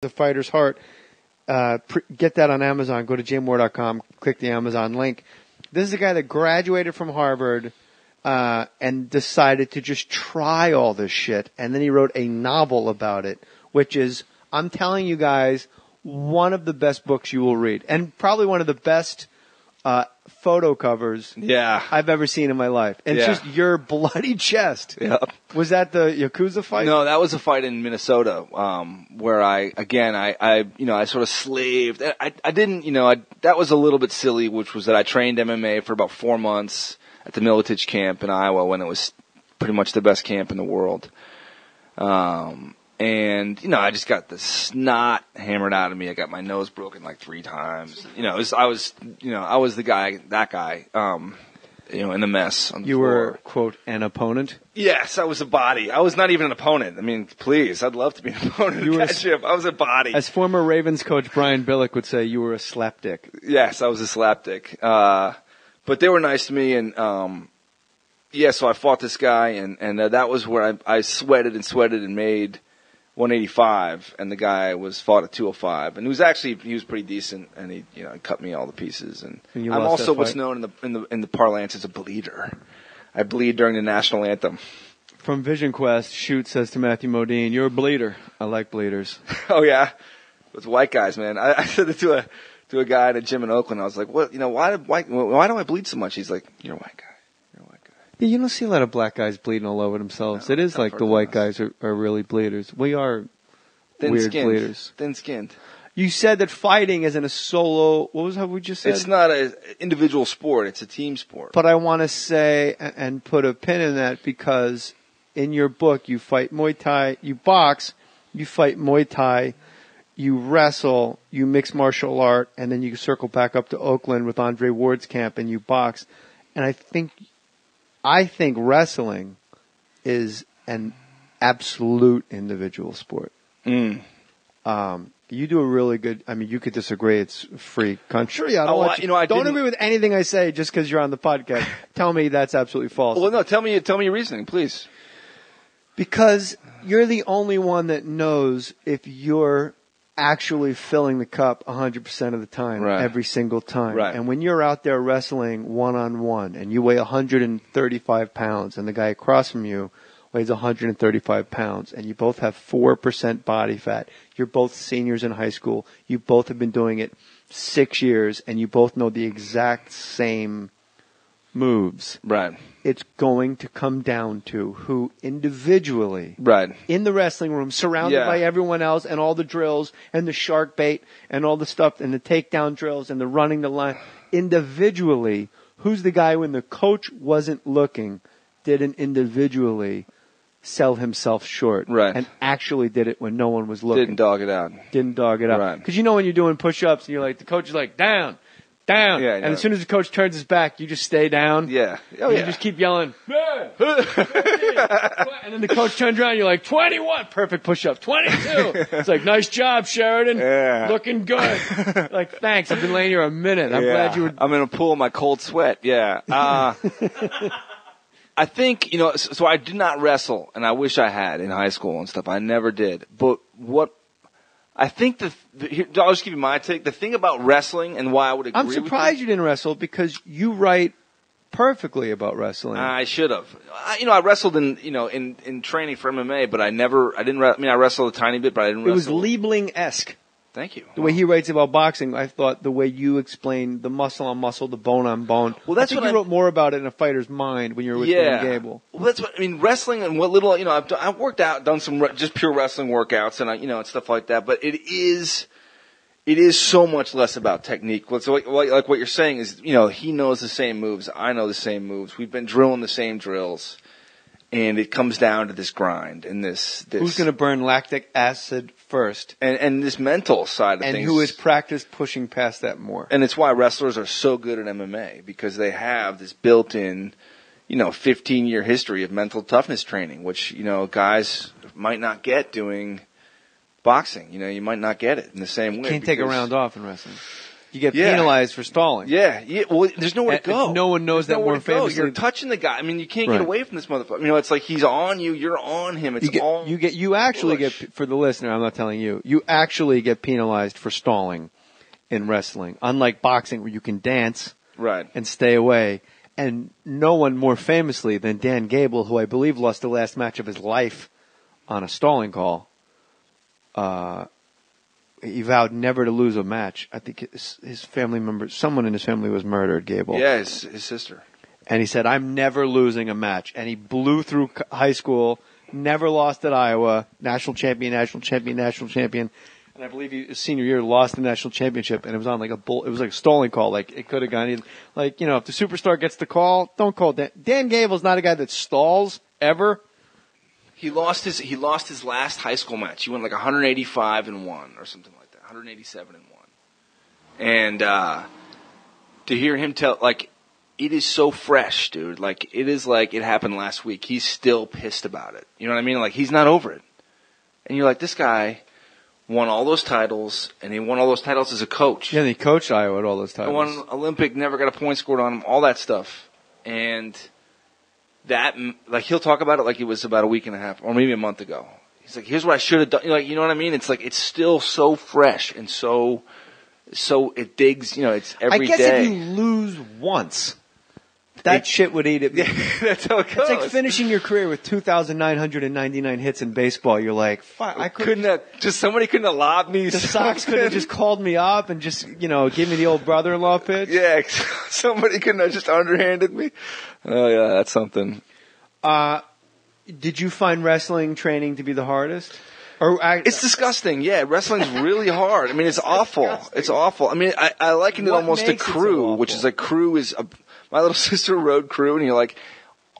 The Fighter's Heart. Get that on Amazon. Go to jmohr.com. Click the Amazon link. This is a guy that graduated from Harvard and decided to just try all this shit. And then he wrote a novel about it, which is, I'm telling you guys, one of the best books you will read. And probably one of the best photo covers I've ever seen in my life. And it's just your bloody chest. Yep. Was that the Yakuza fight? No, that was a fight in Minnesota, where I sort of slaved. I didn't, that was a little bit silly, which was that I trained MMA for about 4 months at the Militich camp in Iowa when it was pretty much the best camp in the world. And, I just got the snot hammered out of me. I got my nose broken like 3 times. I was the guy, in the mess on the You floor. were, quote, an opponent? Yes, I was a body. I was not even an opponent. I mean, please, I'd love to be an opponent. I was a body. As former Ravens coach Brian Billick would say, you were a slapdick. Yes, I was a slapdick. But they were nice to me, and so I fought this guy, and that was where I sweated and made 185, and the guy fought at 205, and he was pretty decent, and he cut me all to pieces. And I'm also what's known in the parlance as a bleeder. I bleed during the national anthem. From Vision Quest, Shoot says to Matthew Modine, "You're a bleeder." I like bleeders. Oh yeah, it's white guys, man. I said it to a guy at a gym in Oakland. I was like, "What? Why do I bleed so much?" He's like, "You're a white guy." Yeah, you don't see a lot of black guys bleeding all over themselves. No, it is like the white guys are really bleeders. We are weird bleeders. Thin-skinned. You said that fighting isn't a solo. What was that we just said? It's not an individual sport. It's a team sport. But I want to say and put a pin in that because in your book you fight Muay Thai, you box, you fight Muay Thai, you wrestle, you mix martial art, and then you circle back up to Oakland with Andre Ward's camp and you box. And I think wrestling is an absolute individual sport. Mm. You do a really good. I mean, you could disagree. It's a free country. I don't agree with anything I say just because you're on the podcast. Tell me that's absolutely false. Well, no. Tell me your reasoning, please. Because you're the only one that knows if you're actually filling the cup 100% of the time, right, every single time. Right. And when you're out there wrestling one-on-one and you weigh 135 pounds and the guy across from you weighs 135 pounds and you both have 4% body fat, you're both seniors in high school, you both have been doing it 6 years and you both know the exact same moves. Right. It's going to come down to who individually, right, in the wrestling room, surrounded by everyone else and all the drills and the shark bait and all the stuff and the takedown drills and the running the line, individually, who's the guy when the coach wasn't looking, didn't individually sell himself short, right, and actually did it when no one was looking. Didn't dog it out. Right. Because when you're doing push-ups and you're like, the coach is like, down. Yeah, and as soon as the coach turns his back, you just stay down. Yeah. You just keep yelling, man, 15, and then the coach turns around, you're like, 21, perfect push-up, 22. It's like, nice job, Sheridan. Yeah. Looking good. Like, thanks, I've been laying here a minute. I'm glad you were. I'm in a pool of my cold sweat, yeah. I think, so I did not wrestle, and I wish I had in high school and stuff. I never did. But I think I'll just give you my take. The thing about wrestling and why I would agree with you. I'm surprised you didn't wrestle because you write perfectly about wrestling. I should have. I wrestled in training for MMA, but I wrestled a tiny bit, but I didn't wrestle. It was Liebling-esque. Thank you. The way he writes about boxing, I thought the way you explained the muscle on muscle, the bone on bone. Well, that's what you wrote more about it in A Fighter's Mind when you were with Dan Gable. Well, that's what I mean. Wrestling and what little I've worked out, done some just pure wrestling workouts, and and stuff like that. But it is so much less about technique. So like what you're saying is, he knows the same moves, I know the same moves. We've been drilling the same drills. And it comes down to this grind and this. Who's going to burn lactic acid first? And this mental side of things. And who has practiced pushing past that more? And it's why wrestlers are so good at MMA, because they have this built-in, 15-year history of mental toughness training, which, guys might not get doing boxing. You might not get it in the same way. You can't take a round off in wrestling. You get penalized for stalling. Yeah. Well, there's nowhere to go. No one knows that more famously. You're touching the guy. I mean, you can't get away from this motherfucker. It's like he's on you. You're on him. You actually get, for the listener, I'm not telling you, you actually get penalized for stalling in wrestling. Unlike boxing where you can dance and stay away. And no one more famously than Dan Gable, who I believe lost the last match of his life on a stalling call. He vowed never to lose a match. I think his family member, someone in his family was murdered, Gable. Yeah, his sister. And he said, I'm never losing a match. And he blew through high school, never lost at Iowa, national champion. And I believe his senior year lost the national championship, and it was on like it was like a stalling call. Like, it could have gone either. Like, if the superstar gets the call, don't call Dan. Dan Gable's not a guy that stalls ever. He lost his last high school match. He went like 185-1 or something like that, 187-1. And to hear him tell, like, it is so fresh, dude. Like, it is like it happened last week. He's still pissed about it. You know what I mean? Like, he's not over it. And you're like, this guy won all those titles, and he won all those titles as a coach. Yeah, and he coached Iowa at all those titles. He won Olympic, never got a point scored on him, all that stuff. And that, like, he'll talk about it like it was about a week and a half, or maybe a month ago. He's like, here's what I should have done. Like, you know what I mean? It's like, it's still so fresh and so it digs, it's every day. I guess if you lose once, that shit would eat it. Yeah, that's how it goes. It's like finishing your career with 2,999 hits in baseball. You're like, fuck, somebody couldn't have lobbed me. The Sox could have just called me up and just, give me the old brother-in-law pitch. Yeah, somebody couldn't have just underhanded me. Oh yeah, that's something. Did you find wrestling training to be the hardest? It's disgusting. Yeah, wrestling's really hard. I mean, it's awful. Disgusting. It's awful. I mean, I liken it almost to crew, which is like crew is. My little sister rode crew, and you're like,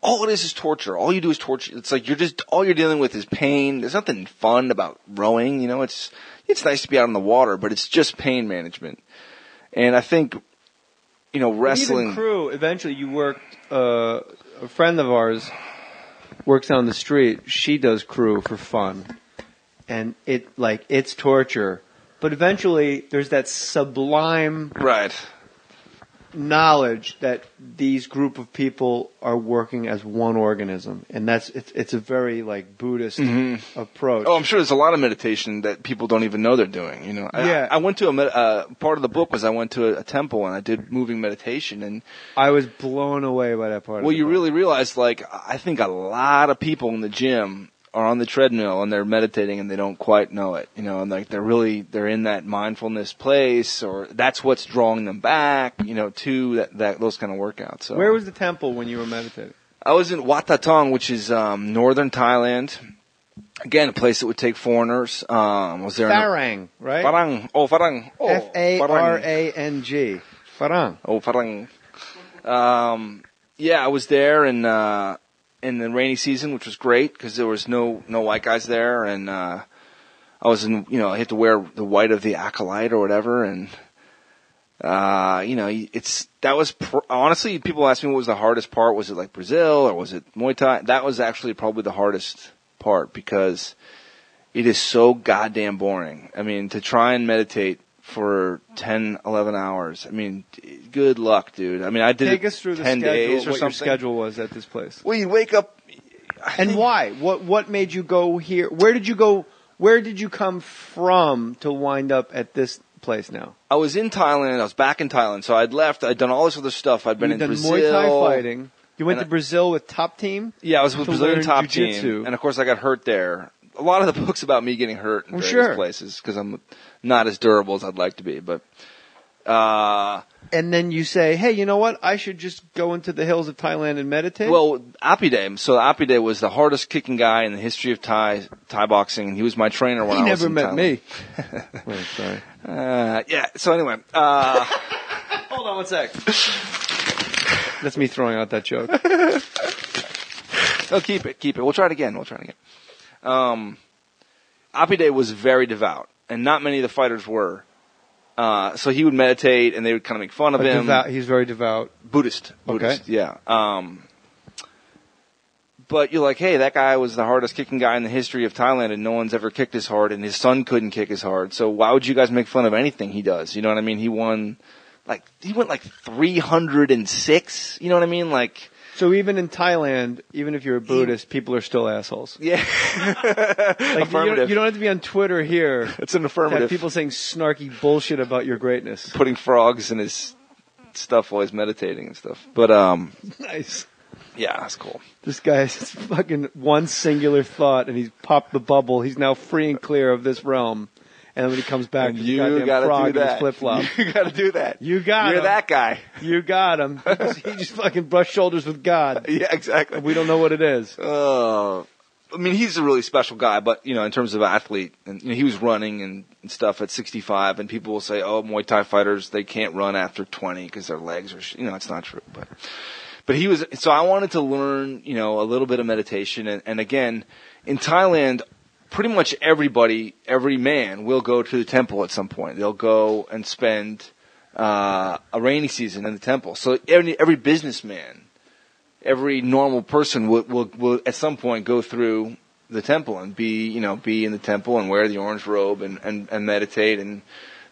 all it is torture. All you do is torture. It's like all you're dealing with is pain. There's nothing fun about rowing. It's nice to be out on the water, but it's just pain management. And I think, wrestling. Even crew. Eventually, you worked. A friend of ours works down the street. She does crew for fun, and it's torture. But eventually, there's that sublime knowledge that these group of people are working as one organism, and it's a very Buddhist approach. Oh, I'm sure there's a lot of meditation that people don't even know they're doing. I went to part of the book was I went to a temple and I did moving meditation, and I was blown away by that part. Well, you really realize, I think a lot of people in the gym are on the treadmill and they're meditating and they don't quite know it, and they're in that mindfulness place, or that's what's drawing them back, to those kind of workouts. So. Where was the temple when you were meditating? I was in Wat Tatong, which is northern Thailand. Again, a place that would take foreigners. Was there Farang, right? Farang. Oh, Farang. Oh, Farang. Farang. Oh, Farang. Yeah, I was there in the rainy season, which was great because there was no white guys there, and I was I had to wear the white of the acolyte or whatever, and honestly, people ask me what was the hardest part. Was it like Brazil or was it Muay Thai? That was actually probably the hardest part because it is so goddamn boring. I mean, to try and meditate for 10, 11 hours. I mean, good luck, dude. I mean, I did Take us through 10 the schedule, days or what something. Your schedule was at this place. Well, you'd wake up. And why? What made you go here? Where did you go? Where did you come from to wind up at this place now? I was in Thailand. I was back in Thailand. So I'd left. I'd done all this other stuff. I'd been in Brazil. Muay Thai fighting. You went to Brazil with Top Team? Yeah, I was with Brazilian Top jiu-jitsu. Team. And, of course, I got hurt there. A lot of the books about me getting hurt in various places because I'm not as durable as I'd like to be. But and then you say, hey, you know what? I should just go into the hills of Thailand and meditate? Well, Apidej. So Apidej was the hardest kicking guy in the history of Thai boxing. He was my trainer when I was in Thailand. He never met me. Wait, sorry. Yeah, so anyway. Hold on one sec. That's me throwing out that joke. No, keep it. We'll try it again. Apidej was very devout, and not many of the fighters were. So he would meditate, and they would kind of make fun of him. He's very devout. Buddhist, okay. Yeah. But you're like, hey, that guy was the hardest kicking guy in the history of Thailand, and no one's ever kicked as hard, and his son couldn't kick as hard. So why would you guys make fun of anything he does? You know what I mean? He went like 306. You know what I mean? Like. So even in Thailand, even if you're a Buddhist, people are still assholes. Yeah. Like Affirmative. You don't have to be on Twitter here. It's an to affirmative. have people saying snarky bullshit about your greatness. Putting frogs in his stuff while he's meditating and stuff. But Nice. yeah, that's cool. This guy has fucking one singular thought, and he's popped the bubble. He's now free and clear of this realm. And then when he comes back, And there's you a goddamn gotta frog do in his that. flip-flop. You gotta do that. You got You're him. that guy. You got him. He just fucking brushed shoulders with God. Yeah, exactly. We don't know what it is. I mean, he's a really special guy, but, you know, in terms of athlete, and you know, he was running and stuff at 65, and people will say, oh, Muay Thai fighters, they can't run after 20 because their legs are, you know, it's not true. But he was, so I wanted to learn, you know, a little bit of meditation, and again, in Thailand, pretty much every man will go to the temple at some point. They'll go and spend a rainy season in the temple. So every businessman, every normal person will at some point go through the temple and be in the temple and wear the orange robe and meditate, and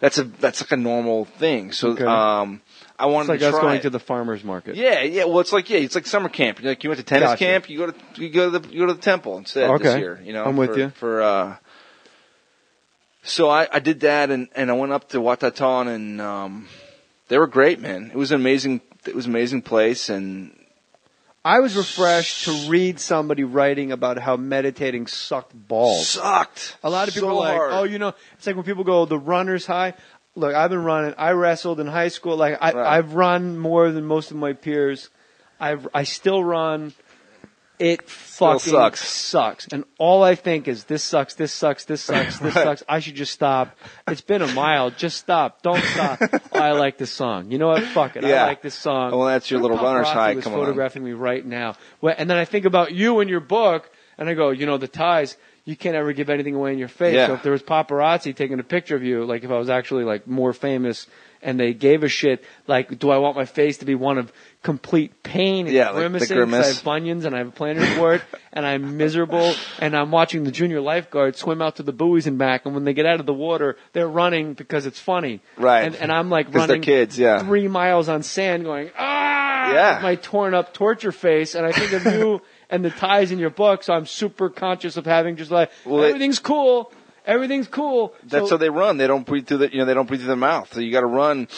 that's like a normal thing. So Okay. I wanted It's like to try us going it. to the farmer's market. Yeah. Well, it's like summer camp. Like you went to tennis Gotcha. camp, you go to the temple instead this Okay. year. You know, I'm with you. So I did that, and I went up to Wat Tha, and they were great, man. It was an amazing place, and I was refreshed to read somebody writing about how meditating sucked balls. sucked. A lot of people so are like, hard. oh, you know, it's like when people go, the runner's high. Look, I've been running. I wrestled in high school. Like Right. I've run more than most of my peers. I still run. It fucking sucks. And all I think is, this sucks, this sucks, this sucks, this sucks. I should just stop. It's been a mile. Just stop. Don't stop. Oh, I like this song. You know what? Fuck it. Yeah. I like this song. Well, that's your little runner's Paparazzi high was coming on. photographing me right now. Well, and then I think about you and your book, and I go, you know, the Thais, you can't ever give anything away in your face. Yeah. So if there was paparazzi taking a picture of you, like if I was actually like more famous and they gave a shit, like, do I want my face to be one of complete pain and Yeah, like the grimacing? 'Cause grimace. I have bunions and I have a plantar wart and I'm miserable and I'm watching the junior lifeguards swim out to the buoys and back, and when they get out of the water, they're running because it's funny. Right. And I'm like 'Cause they're running kids, yeah. 3 miles on sand going, Yeah. with my torn up torture face, and I think of you and the ties in your book, so I'm super conscious of having just like, everything's cool. Everything's cool. That's how they run. They don't breathe through they don't breathe through their mouth. So you got to run.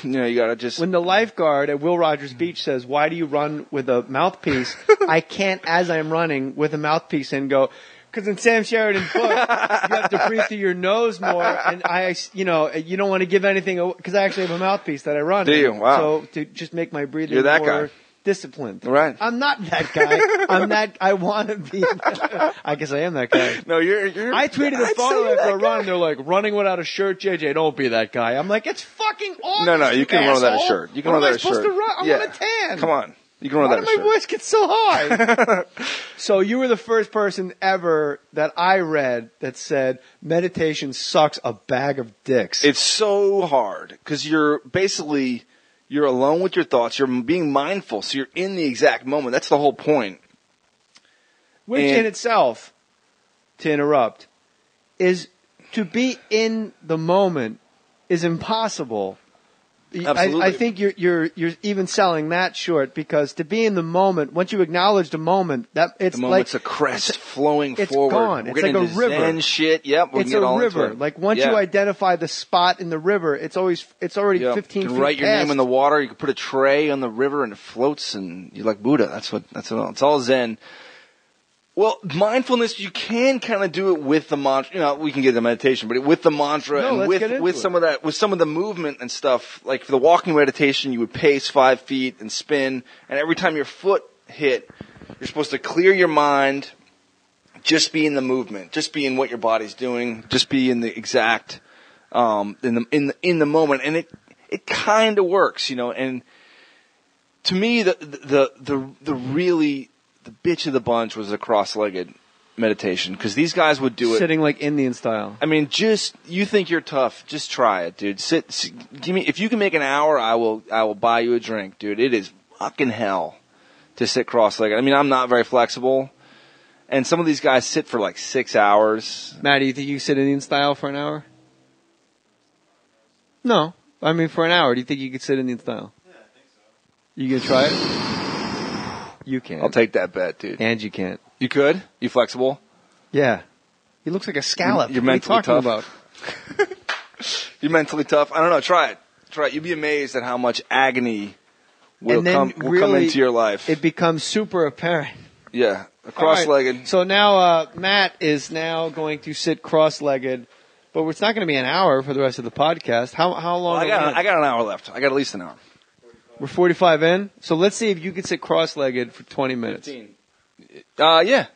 You got to just. When the lifeguard at Will Rogers Beach says, "Why do you run with a mouthpiece?" I can't, as I'm running with a mouthpiece, and go, because in Sam Sheridan's book, you have to breathe through your nose more, and you don't want to give anything, because I actually have a mouthpiece that I run. Do you? in. Wow. So to just make my breathing You're that more guy. disciplined. Right. I'm not that guy. I want to be. I guess I am that guy. No, you're. I tweeted a I'd photo say after a that run, and they're like, running without a shirt, JJ, don't be that guy. I'm like, it's fucking awesome. No, you can run without a asshole. shirt. You can What run am I without a supposed shirt. to run? I'm Yeah. on a tan. Come on. You can run Why without did a my shirt. voice get so high? So you were the first person ever that I read that said meditation sucks a bag of dicks. It's so hard because you're alone with your thoughts. You're being mindful, so you're in the exact moment. That's the whole point. Which And- in itself, to interrupt, is to be in the moment is impossible. Absolutely. I think you're even selling that short, because to be in the moment, once you acknowledge the moment, that it's The moment's like a crest flowing it's forward. gone. We're It's getting like a into river. Zen shit. Yep, we're it's getting a all river. into it. Like once Yeah. you identify the spot in the river, it's already Yep. 15 You feet can write your name past. in the water. You can put a tray on the river and it floats, and you're like Buddha. That's all. It's all Zen. Well, mindfulness, you can kind of do it with the mantra. You know, we can get the meditation, but with the mantra No, and let's get into with it. some of that, with some of the movement and stuff. Like for the walking meditation, you would pace 5 feet and spin, and every time your foot hit, you're supposed to clear your mind, just be in the movement, just be in what your body's doing, just be in the exact in the moment, and it kind of works, you know. And to me, the really the bitch of the bunch was a cross-legged meditation, because these guys would do it sitting like Indian style. I mean, you think you're tough, just try it, dude. Give me, if you can make an hour, I will buy you a drink, dude. It is fucking hell to sit cross-legged. I mean, I'm not very flexible. And some of these guys sit for like 6 hours. Matt, do you think you can sit Indian style for an hour? No. I mean, for an hour, do you think you could sit Indian style? Yeah, I think so. You gonna try it? You can't. I'll take that bet, dude. And you can't. You could? You flexible? Yeah. He looks like a scallop. You're what are you mentally talking tough. about? You're mentally tough? I don't know. Try it. Try it. You'd be amazed at how much agony will come into your life. It becomes super apparent. Yeah. Cross-legged. Right. So now Matt is now going to sit cross-legged, but it's not going to be an hour for the rest of the podcast. How long? Well, I got an hour left. I got at least an hour. We're 45 in. So let's see if you can sit cross-legged for 20 minutes. 15. Yeah.